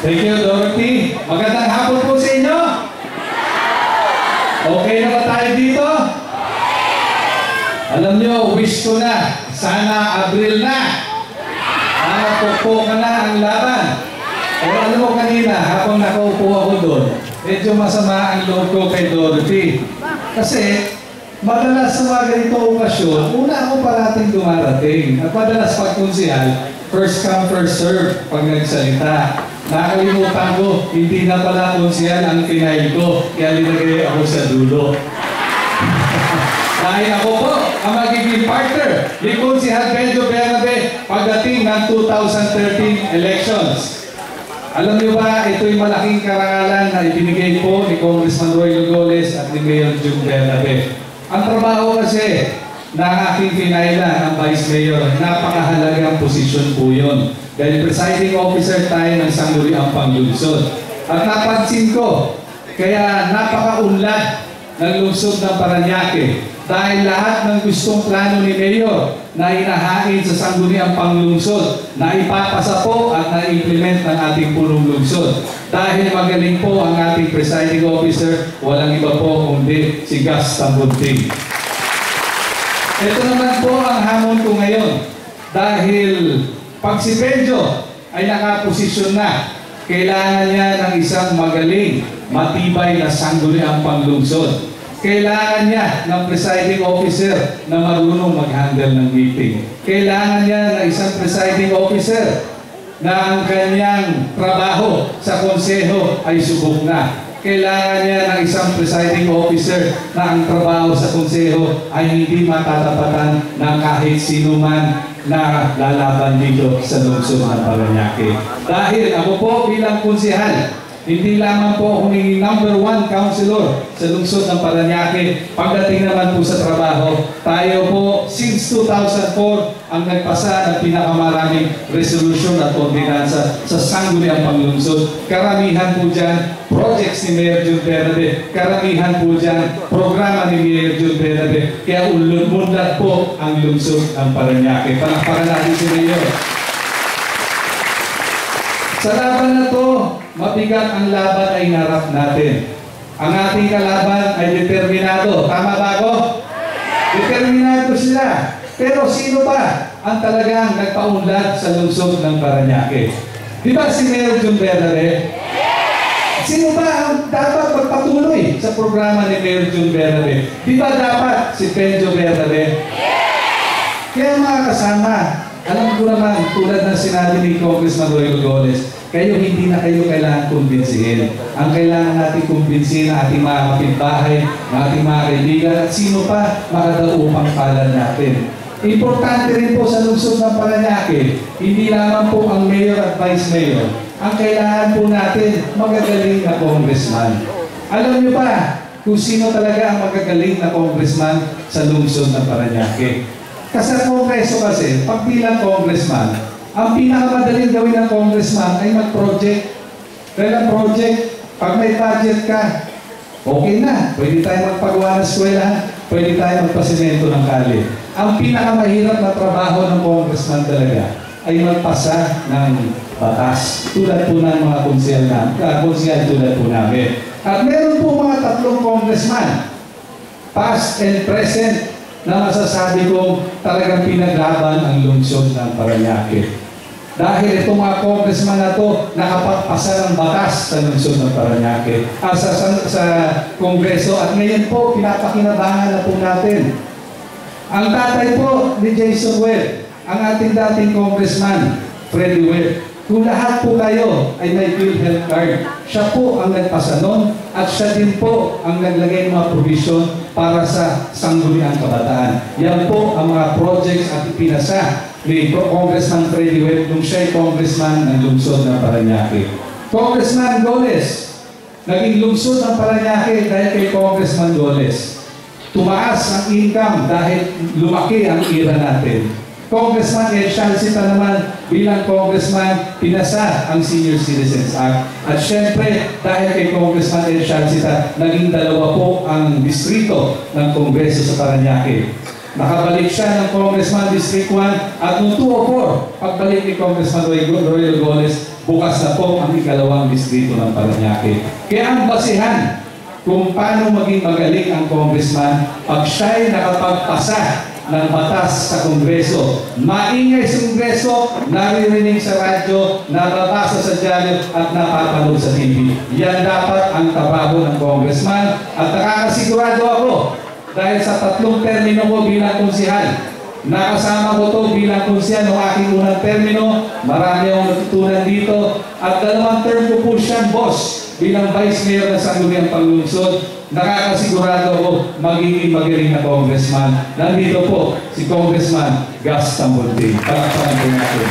Thank you, Dorothy. Magandang hapon po sa inyo. Okay na ba tayo dito? Alam nyo, wish ko na, sana Abril na. Pukpo ka na ang laban. Pero alam mo kanina, habang nakaupo ako doon, medyo masama ang loob ko kay Dorothy. Kasi, madalas sa mga ganitong okasyon, una ako parating dumarating. At madalas pagkonsihal, first come, first serve pag nagsalita. Nakalimutan ko, hindi na pala konsihal ang kinain ko, kaya linagay ako sa dulo. Dahil ako po ang magiging partner ni Konsihal Benjo Bernabe pagdating ng 2013 elections. Alam niyo ba, ito'y malaking karangalan na ibinigay po ni Congressman Roy Lugoles at ni Mayor June Bernabe. Ang trabaho kasi ng aking pinailan, ang Vice Mayor, napakahalagang posisyon po yun. Dahil presiding officer tayo ng Sangguniang Panglungsod. At napansin ko, kaya napakaunlad ng lungsod ng Parañaque. Dahil lahat ng gustong plano ni Mayor na inahain sa Sangguniang Panglungsod na ipapasa po at na-implement ng ating punong lungsod. Dahil magaling po ang ating presiding officer, walang iba po kundi si Gus Tambunting. Ito naman po ang hamon ko ngayon. Dahil pag si Benjo ay nakaposisyon na, kailangan niya ng isang magaling, matibay na Sangguniang Panglungsod. Kailangan niya ng presiding officer na marunong mag-handle ng meeting. Kailangan niya ng isang presiding officer na ang kanyang trabaho sa konseho ay subok na. Kailangan niya ng isang presiding officer na ang trabaho sa konseho ay hindi matatapatan ng kahit sino man na lalaban dito sa lungsod ng Parañaque. Dahil ako po bilang konsehal, hindi lamang po ako ng #1 councilor sa lungsod ng Parañaque. Pagdating naman po sa trabaho, tayo po since 2004 ang nagpasa ng pinakamaraming resolution at ordinansa sa Sangguniang Panglungsod. Karamihan po dyan, projects ni Mayor June Bernabe. Karamihan po dyan, programa ni Mayor June Bernabe. Kaya ulunmunlad po ang lungsod ng Parañaque. Palakpakan natin si Mayor. Sa laban na to, mabigat ang laban ay narap natin. Ang ating kalaban ay determinado. Tama ba ako? Determinado sila. Pero sino ba ang talagang nagpaunlad sa lungsod ng Parañaque? Di ba si Mayor June Bernabe? Sino ba ang dapat magpatuloy sa programa ni Mayor June Bernabe? Di ba dapat si Benjo Bernabe? Kaya mga kasama, alam ko naman, tulad ng sinabi ni Congressman Roy Lugoles, kayo hindi na kayo kailangan kumbinsihin. Ang kailangan natin kumbinsihin ang ating mga kapitbahay, ang ating mga kaibigan, at sino pa makadaupang palad natin. Importante rin po sa lungsod ng Parañaque, hindi lamang po ang mayor at vice mayor. Ang kailangan po natin, magagaling na congressman. Alam niyo ba kung sino talaga ang magagaling na congressman sa lungsod ng Parañaque? Kasi sa kongreso kasi, pag bilang congressman, ang pinakamadaling gawin ng congressman ay mag-project. Dahil ang project, pag may budget ka, okay na. Pwede tayo magpagawa ng eskwela, pwede tayo magpasimento ng kali. Ang pinakamahirap na trabaho ng congressman talaga ay magpasa ng batas. Tulad po ng mga konsehal tulad po namin. At meron po mga 3 congressman, past and present, na masasabi kong talagang pinaglaban ang lungsod ng Parañaque. Dahil itong mga congressman na ito nakapagpasa ng batas sa lungsod ng Parañaque sa Kongreso, at ngayon po pinapakinabangan na po natin. Ang tatay po ni Jason Webb, ang ating dating congressman, Freddie Webb, kung lahat po kayo ay may PhilHealth card, siya po ang nagpasa nun at siya din po ang naglagay ng mga provision para sa Sangguniang Kabataan. Yan po ang mga projects at ipinasa ni Congressman Freddie Webb nung siya ay congressman ng lungsod ng Parañaque. Congressman Goles, naging lungsod ng Parañaque dahil kay Congressman Goles. Tumaas ang income dahil lumaki ang ira natin. Congressman Ed Shalcita naman bilang congressman, pinasa ang Senior Citizens Act. At syempre, dahil kay Congressman Ed Shalcita, naging 2 po ang distrito ng Kongreso sa Parañaque. Nakabalik siya ng Congressman District 1 at noong 2004, pagbalik ni Congressman Roy Goles, bukas na po ang ikalawang distrito ng Parañaque. Kaya ang basihan kung paano maging magaling ang congressman pag siya'y nakapagpasa ng batas sa Kongreso. Maingay sa Kongreso, naririnig sa radyo, nababasa sa dyaryo at napapanood sa TV. Yan dapat ang trabaho ng congressman at nakakasigurado ako dahil sa 3 termino ko bilang konsihal. Nakasama ko to bilang konsihal ng aking unang termino. Marami akong natutunan dito at 2 term ko po siyang boss bilang Vice Mayor ng Sangguniang Panglungsod. Nakakasigurado ako magiging magaling na congressman. Nandito po si Congressman Gus Tambunting. Palakpakan po natin.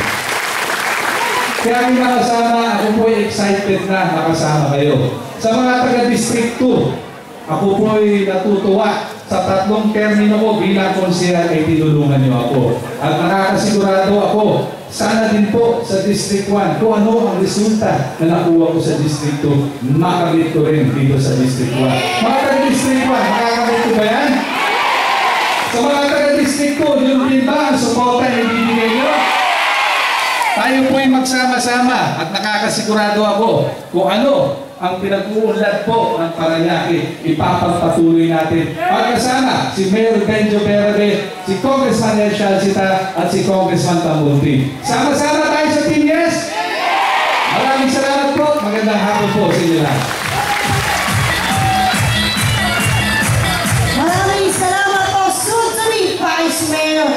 Kaya kami nakasama, ako po ay excited na nakasama kayo. Sa mga taga-District 2, ako po ay natutuwa sa 3 termino ko bilang konsehal ay tinulungan niyo ako. At nakakasigurado ako, sana din po sa District 1, kung ano ang resulta na nakuha ko sa District 2, makamit ko rin dito sa District 1. Mga taga-District 1, makakamit ko ba yan? Sa mga taga-District 2, yun din ba ang suporta na ibibigay nyo? Tayo po ay magsama-sama at nakakasigurado ako kung ano ang pinag-uunlad po ng Parañaque, ipapagpatuloy natin. Pagkasama, si Mayor Benjo Verde, si Congressman El Shalcita, at si Congressman Tambunting. Sama-sama tayo sa Team Yes! Maraming salamat po. Magandang hapon po sa inyo lahat. Maraming salamat po, Sultan Vice Mayor